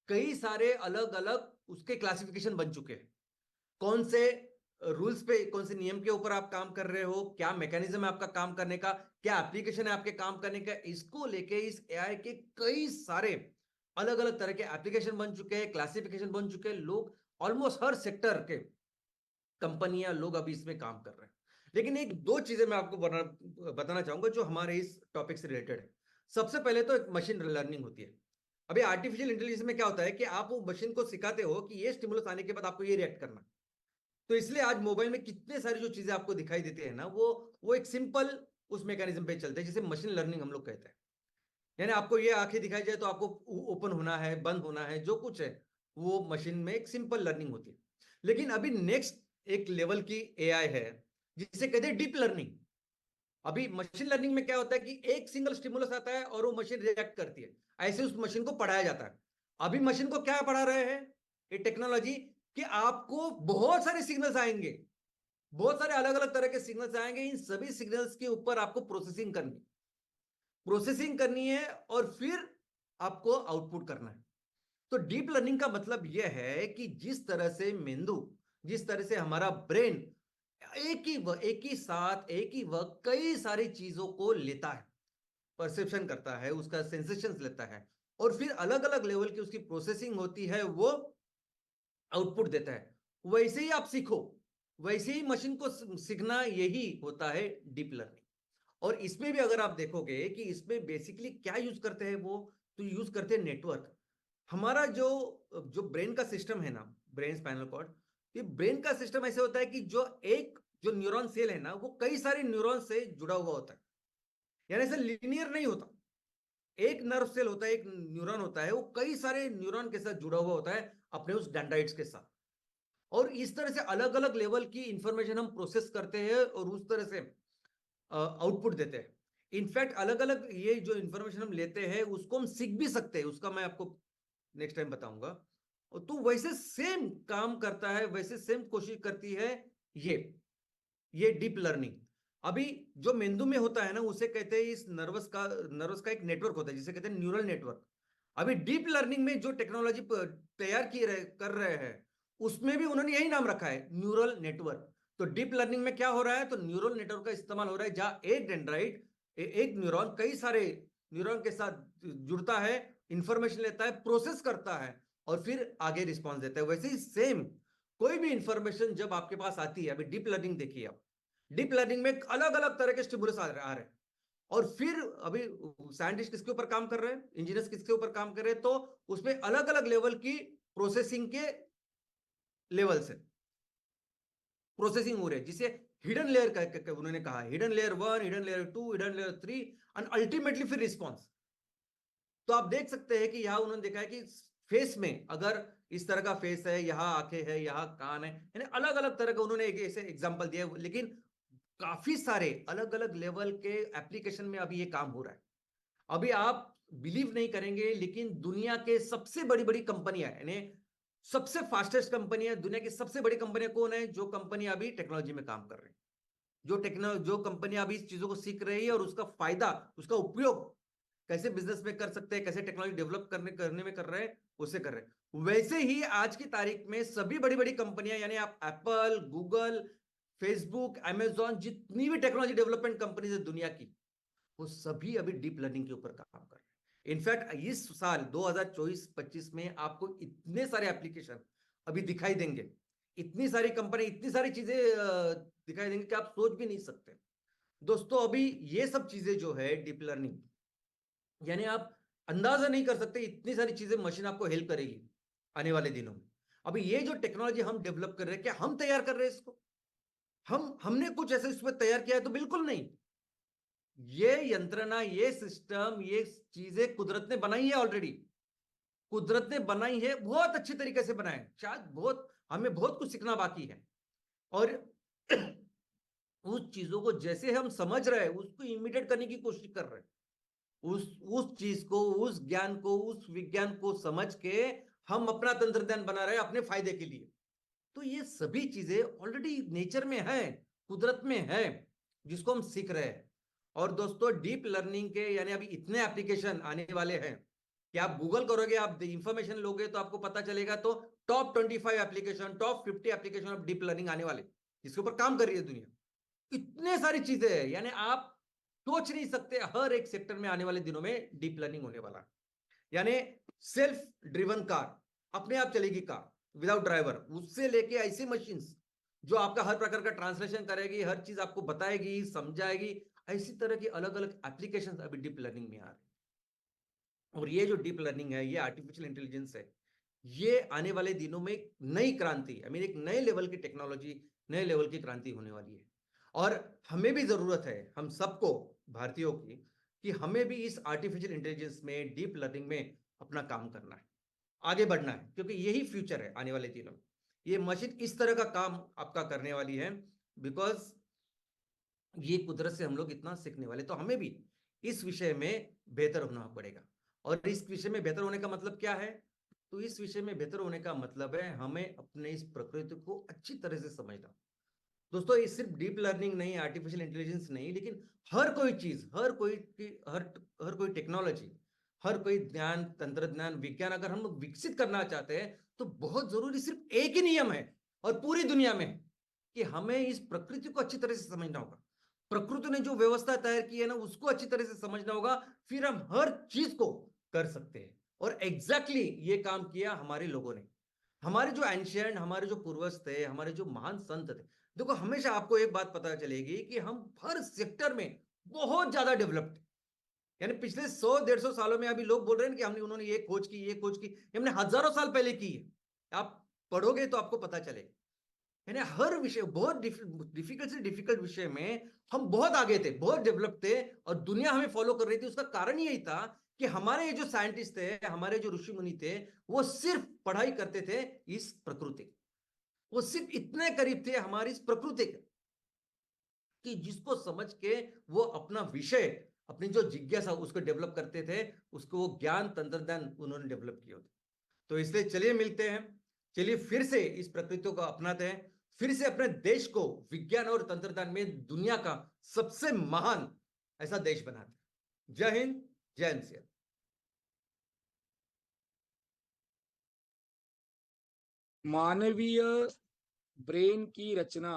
कई सारे अलग अलग उसके क्लासिफिकेशन बन चुके हैं। कौन से रूल्स पे, कौन से नियम के ऊपर आप काम कर रहे हो, क्या मैकेनिज्म है आपका काम करने का, क्या एप्लीकेशन है आपके काम करने का, इसको लेके इस एआई के कई सारे अलग अलग तरह के एप्लीकेशन बन चुके हैं, क्लासिफिकेशन बन चुके हैं। लोग ऑलमोस्ट हर सेक्टर के कंपनियां, लोग अभी इसमें काम कर रहे हैं। लेकिन एक दो चीजें मैं आपको बताना चाहूंगा जो हमारे इस टॉपिक से रिलेटेड है। सबसे पहले तो एक मशीन लर्निंग होती है। अभी आर्टिफिशियल इंटेलिजेंस में क्या होता है कि आप वो मशीन को सिखाते हो कि ये स्टिमुलस आने के बाद आपको ये रिएक्ट करना। तो इसलिए आज मोबाइल में कितने सारी जो चीजें आपको दिखाई देती है ना, वो एक सिंपल उस मैकेनिज्म पे चलते हैं जिसे मशीन लर्निंग हम लोग कहते हैं। यानी आपको ये आंखें दिखाई जाए तो आपको ओपन होना है, बंद होना है, जो कुछ है वो मशीन में एक सिंपल लर्निंग होती है। लेकिन अभी नेक्स्ट एक लेवल की एआई है जिसे कहते हैं डीप लर्निंग। अभी मशीन लर्निंग में क्या होता है कि एक सिंगल स्टिमुलस आता है और वो मशीन रिएक्ट करती है, ऐसे उस मशीन को पढ़ाया जाता है। अभी मशीन को क्या पढ़ा रहे हैं ये टेक्नोलॉजी, कि आपको बहुत सारे सिग्नल्स आएंगे, बहुत सारे अलग अलग तरह के सिग्नल्स आएंगे, इन सभी सिग्नल्स के ऊपर आपको प्रोसेसिंग करनी है और फिर आपको आउटपुट करना है। तो डीप लर्निंग का मतलब यह है कि जिस तरह से मेंदू, जिस तरह से हमारा ब्रेन एक ही साथ एक ही वक्त कई सारी चीजों को लेता है, परसेप्शन करता है, उसका सेंसेशंस लेता है और फिर अलग अलग लेवल की उसकी प्रोसेसिंग होती है, वो आउटपुट देता है। वैसे ही आप सीखो, वैसे ही मशीन को सीखना, यही होता है डीप लर्निंग। और इसमें भी अगर आप देखोगे कि इसमें बेसिकली क्या यूज करते हैं वो, तो यूज करते हैं नेटवर्क। हमारा जो जो ब्रेन का सिस्टम है ना, ब्रेन स्पाइनल कॉर्ड, ये ब्रेन का सिस्टम ऐसे होता है कि जो न्यूरॉन सेल है ना, वो कई सारे न्यूरॉन से जुड़ा हुआ होता है। यानी ऐसे लीनियर नहीं होता, एक नर्व सेल होता है, एक न्यूरॉन होता है, वो कई सारे न्यूरॉन के साथ जुड़ा हुआ होता है अपने उस डेंड्राइट्स के साथ। और इस तरह से अलग अलग लेवल की इंफॉर्मेशन हम प्रोसेस करते हैं और उस तरह से आउटपुट देते हैं। इनफैक्ट अलग अलग ये जो इंफॉर्मेशन हम लेते हैं उसको हम सीख भी सकते हैं, उसका मैं आपको नेक्स्ट टाइम बताऊंगा। तो वैसे सेम काम करता है, वैसे सेम कोशिश करती है ये डीप लर्निंग। अभी जो मेंदू में होता है ना, उसे कहते हैं, इस नर्वस का एक नेटवर्क होता है जिसे कहते हैं न्यूरल नेटवर्क। अभी डीप लर्निंग में जो टेक्नोलॉजी तैयार कर रहे हैं उसमें भी उन्होंने यही नाम रखा है, न्यूरल नेटवर्क। तो डीप लर्निंग में क्या हो रहा है, तो न्यूरल नेटवर्क का इस्तेमाल हो रहा है जहां एक डेंड्राइट, एक न्यूरॉन कई सारे न्यूरॉन के साथ जुड़ता है, इंफॉर्मेशन लेता है, प्रोसेस करता है और फिर आगे रिस्पॉन्स देता है। वैसे ही सेम कोई भी इंफॉर्मेशन जब आपके पास आती है, अभी डीप लर्निंग देखिए आप, डीप लर्निंग में अलग अलग तरह के स्टिमुलस आ रहे हैं और फिर अभी साइंटिस्ट किसके ऊपर काम कर रहे हैं, इंजीनियर्स किसके ऊपर काम कर रहे हैं, तो उसमें अलग अलग लेवल की प्रोसेसिंग के लेवल से प्रोसेसिंग हो रही है, जिसे हिडन लेयर उन्होंने कहा, hidden layer 1, hidden layer 2, hidden layer 3 and ultimately फिर रिस्पॉन्स। तो आप देख सकते हैं कि यहां उन्होंने देखा है कि फेस में अगर इस तरह का फेस है, यहां आंखें है, यहां कान है, यानी अलग अलग तरह का उन्होंने एक ऐसे एग्जांपल दिया। लेकिन काफी सारे अलग अलग लेवल के एप्लीकेशन में अभी ये काम हो रहा है। अभी आप बिलीव नहीं करेंगे लेकिन दुनिया के सबसे बड़ी बड़ी कंपनियां, यानी सबसे फास्टेस्ट कंपनियां, दुनिया की सबसे बड़ी कंपनियां कौन है, जो कंपनी अभी टेक्नोलॉजी में काम कर रही है, जो कंपनी अभी इस चीजों को सीख रही है और उसका फायदा, उसका उपयोग कैसे बिजनेस में कर सकते हैं, कैसे टेक्नोलॉजी डेवलप करने में कर रहे हैं, उससे कर रहे हैं। वैसे ही आज की तारीख में सभी बड़ी बड़ी कंपनियां, यानी आप एप्पल, गूगल, फेसबुक, अमेजॉन, जितनी भी टेक्नोलॉजी डेवलपमेंट कंपनीज है दुनिया की, वो सभी अभी डीप लर्निंग के ऊपर काम कर रहे हैं। इनफैक्ट इस साल 2024-25 में आपको इतने सारे एप्लीकेशन अभी दिखाई देंगे, इतनी सारी कंपनी, इतनी सारी चीजें दिखाई देंगे कि आप सोच भी नहीं सकते। दोस्तों अभी ये सब चीजें जो है डीप लर्निंग, यानी आप अंदाजा नहीं कर सकते इतनी सारी चीजें मशीन आपको हेल्प करेगी आने वाले दिनों में। अभी ये जो टेक्नोलॉजी हम डेवलप कर रहे हैं, क्या हम तैयार कर रहे हैं इसको, हमने कुछ ऐसे इसमें तैयार किया है, तो बिल्कुल नहीं। ये यंत्रणा, ये सिस्टम, ये चीजें कुदरत ने बनाई है ऑलरेडी। कुदरत ने बनाई है, बहुत अच्छी तरीके से बनाए हैं। शायद हमें बहुत कुछ सीखना बाकी है, और उस चीजों को जैसे हम समझ रहे हैं उसको इमिटेट करने की कोशिश कर रहे हैं। उस चीज को, उस ज्ञान को, उस विज्ञान को समझ के हम अपना तंत्रज्ञान बना रहे हैं अपने फायदे के लिए। तो ये सभी चीजें ऑलरेडी नेचर में है, कुदरत में है, जिसको हम सीख रहे हैं। और दोस्तों, डीप लर्निंग के यानी अभी इतने एप्लीकेशन आने वाले हैं कि आप गूगल करोगे, आप इंफॉर्मेशन लोगे तो आपको पता चलेगा, तो top 25 application, top 50 application of deep learning आने वाले, जिसके ऊपर काम कर रही है दुनिया। इतने सारी चीजें हैं, यानी आप सोच नहीं सकते हर एक सेक्टर में आने वाले दिनों में डीप लर्निंग होने वाला है। यानी सेल्फ ड्रिवन कार, अपने आप चलेगी कार विदाउट ड्राइवर, उससे लेके ऐसी मशीन्स जो आपका हर प्रकार का ट्रांसलेशन करेगी, हर चीज आपको बताएगी, समझाएगी, ऐसी तरह की अलग अलग एप्लीकेशंस अभी डीप लर्निंग में आ रही है। और ये जो डीप लर्निंग है, ये आर्टिफिशियल इंटेलिजेंस है, ये आने वाले दिनों में एक नई क्रांति, आई मीन एक नए लेवल की टेक्नोलॉजी, नए लेवल की क्रांति होने वाली है। और हमें भी जरूरत है, हम सबको भारतीयों की, कि हमें भी इस आर्टिफिशियल इंटेलिजेंस में, डीप लर्निंग में अपना काम करना है, आगे बढ़ना है, क्योंकि यही फ्यूचर है आने वाले दिनों में। ये मशीन इस तरह का काम आपका करने वाली है, बिकॉज ये कुदरत से हम लोग इतना सीखने वाले, तो हमें भी इस विषय में बेहतर होना पड़ेगा। और इस विषय में बेहतर होने का मतलब क्या है? तो इस विषय में बेहतर होने का मतलब है हमें अपने इस प्रकृति को अच्छी तरह से समझना। दोस्तों, ये सिर्फ डीप लर्निंग नहीं, आर्टिफिशियल इंटेलिजेंस नहीं, लेकिन हर कोई चीज, हर कोई टेक्नोलॉजी, हर कोई ज्ञान, तंत्रज्ञान, विज्ञान अगर हम लोग विकसित करना चाहते हैं, तो बहुत जरूरी सिर्फ एक ही नियम है, और पूरी दुनिया में, कि हमें इस प्रकृति को अच्छी तरह से समझना होगा। प्रकृति ने जो व्यवस्था तैयार की है ना, उसको अच्छी तरह से समझना होगा, फिर हम हर चीज को कर सकते हैं। और एग्जैक्टली ये काम किया हमारे लोगों ने, हमारे जो एंशियंट, हमारे जो पूर्वज थे, हमारे जो महान संत थे। देखो, हमेशा आपको एक बात पता चलेगी कि हम हर सेक्टर में बहुत ज्यादा डेवलप्ड, यानी पिछले 100-150 सालों में, अभी लोग बोल रहे हैं कि हमने, उन्होंने ये खोज की, ये खोज की, हमने हजारों साल पहले की है। आप पढ़ोगे तो आपको पता चलेगा, यानी हर विषय, बहुत डिफिकल्ट से डिफिकल्ट विषय में हम बहुत आगे थे, बहुत डेवलप थे, और दुनिया हमें फॉलो कर रही थी। उसका कारण यही था कि हमारे ये जो साइंटिस्ट थे, हमारे जो ऋषि मुनि थे, वो सिर्फ पढ़ाई करते थे इस प्रकृति, वो सिर्फ इतने करीब थे हमारी इस प्रकृति के, कि जिसको समझ के वो अपना विषय, अपनी जो जिज्ञासा, उसको डेवलप करते थे, उसको वो ज्ञान, तंत्रज्ञान उन्होंने डेवलप किया होता। तो इसलिए चलिए मिलते हैं, चलिए फिर से इस प्रकृति को अपनाते हैं, फिर से अपने देश को विज्ञान और तंत्रज्ञान में दुनिया का सबसे महान ऐसा देश बनाते हैं। जय हिंद, जय एनसीआर। मानवीय ब्रेन की रचना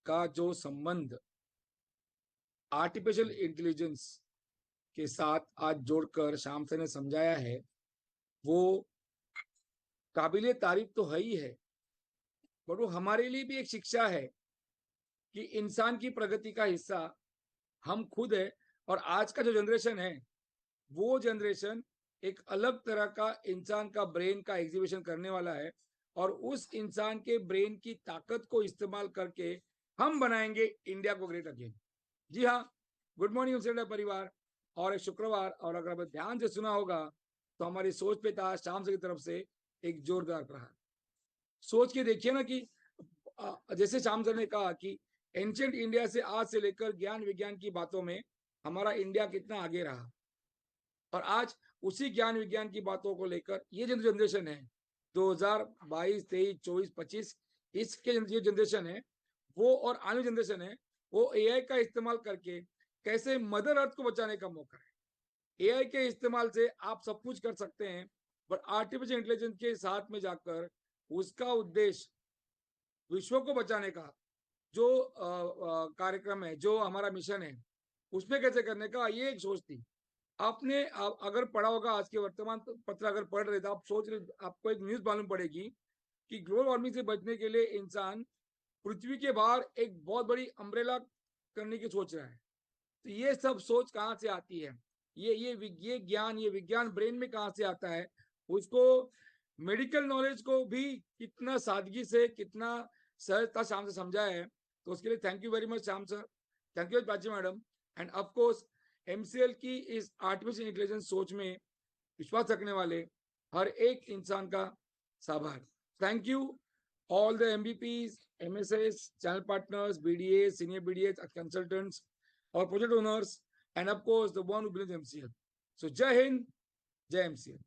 का जो संबंध आर्टिफिशियल इंटेलिजेंस के साथ आज जोड़कर श्याम सर ने समझाया है, वो काबिले तारीफ तो है ही है, बट वो हमारे लिए भी एक शिक्षा है कि इंसान की प्रगति का हिस्सा हम खुद है। और आज का जो जनरेशन है, वो जनरेशन एक अलग तरह का इंसान का ब्रेन का एग्जीबिशन करने वाला है, और उस इंसान के ब्रेन की ताकत को इस्तेमाल करके हम बनाएंगे इंडिया को ग्रेट अगेन। जी हाँ, गुड मॉर्निंग एमसीएल परिवार। और शुक्रवार, और अगर आप ध्यान से सुना होगा तो हमारी सोच पे था शाम से की तरफ से एक जोरदार प्रहार। सोच के देखिए ना कि जैसे शाम सर ने कहा कि एंशिएंट इंडिया से आज से लेकर ज्ञान विज्ञान की बातों में हमारा इंडिया कितना आगे रहा, और आज उसी ज्ञान विज्ञान की बातों को लेकर ये जो जनरेशन है 2022, 23, 24, 25, इसके ये जनरेशन है वो, और आने जनरेशन है वो एआई का इस्तेमाल करके कैसे मदर अर्थ को बचाने का मौका है। एआई के इस्तेमाल से आप सब कुछ कर सकते हैं, बट आर्टिफिशियल इंटेलिजेंस के साथ में जाकर उसका उद्देश्य विश्व को बचाने का जो कार्यक्रम है, जो हमारा मिशन है, उसमें कैसे करने का, ये एक सोच थी। आपने अगर पढ़ा होगा आज के वर्तमान पत्र अगर पढ़ रहे थे, आप सोच रहे, आपको एक न्यूज मालूम पड़ेगी कि ग्लोबल वार्मिंग से बचने के लिए इंसान पृथ्वी के बाहर एक बहुत बड़ी अम्ब्रेला करने की सोच रहा है। तो ये सब सोच कहाँ से आती है, ये ज्ञान, ये विज्ञान ब्रेन में कहाँ से आता है, उसको मेडिकल नॉलेज को भी कितना सादगी से, कितना सहजता शाम से समझाया है। तो उसके लिए thank you very much Shyam sir, thank you Prachi madam, end of course MCL की इस आर्टिफिशियल इंटेलिजेंस सोच में विश्वास रखने वाले हर एक इंसान का आभार। Thank you all the MVPs, MSS, channel partners, BDAs, senior BDAs, consultants, or project owners, and of course the one who believes MCL. So Jai Hind, Jai MCL.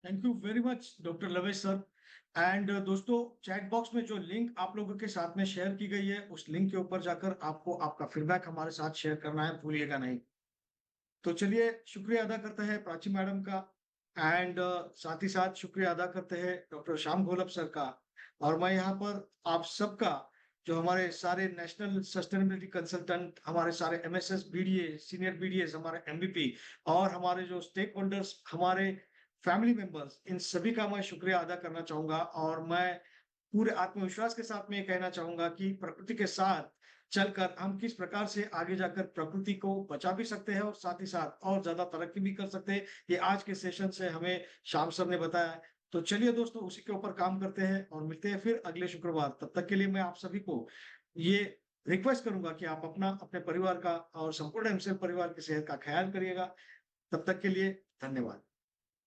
Thank you very much doctor लवेश sir. And दोस्तों, चैट बॉक्स में जो लिंक आप लोगों के साथ में शेयर की गई है, उस लिंक के ऊपर जाकर आपको आपका फीडबैक हमारे साथ शेयर करना है, भूलिएगा नहीं। तो चलिए, शुक्रिया अदा करते हैं प्राची मैडम का, एंड साथ ही साथ शुक्रिया अदा करते हैं डॉक्टर श्याम घोलप सर का। और मैं यहाँ पर आप सबका, जो हमारे सारे नेशनल सस्टेनेबिलिटी कंसल्टेंट, हमारे सारे एमएसएस बीडीए, सीनियर बीडीएस, हमारे एमबीपी, और हमारे जो स्टेक होल्डर्स, हमारे फैमिली मेंबर्स, इन सभी का मैं शुक्रिया अदा करना चाहूंगा। और मैं पूरे आत्मविश्वास के साथ में ये कहना चाहूंगा कि प्रकृति के साथ चलकर हम किस प्रकार से आगे जाकर प्रकृति को बचा भी सकते हैं और साथ ही साथ और ज्यादा तरक्की भी कर सकते हैं, ये आज के सेशन से हमें श्याम सर ने बताया है। तो चलिए दोस्तों, उसी के ऊपर काम करते हैं और मिलते हैं फिर अगले शुक्रवार। तब तक के लिए मैं आप सभी को ये रिक्वेस्ट करूंगा कि आप अपना, अपने परिवार का और संपूर्ण एमसीएल परिवार की सेहत का ख्याल करिएगा। तब तक के लिए धन्यवाद।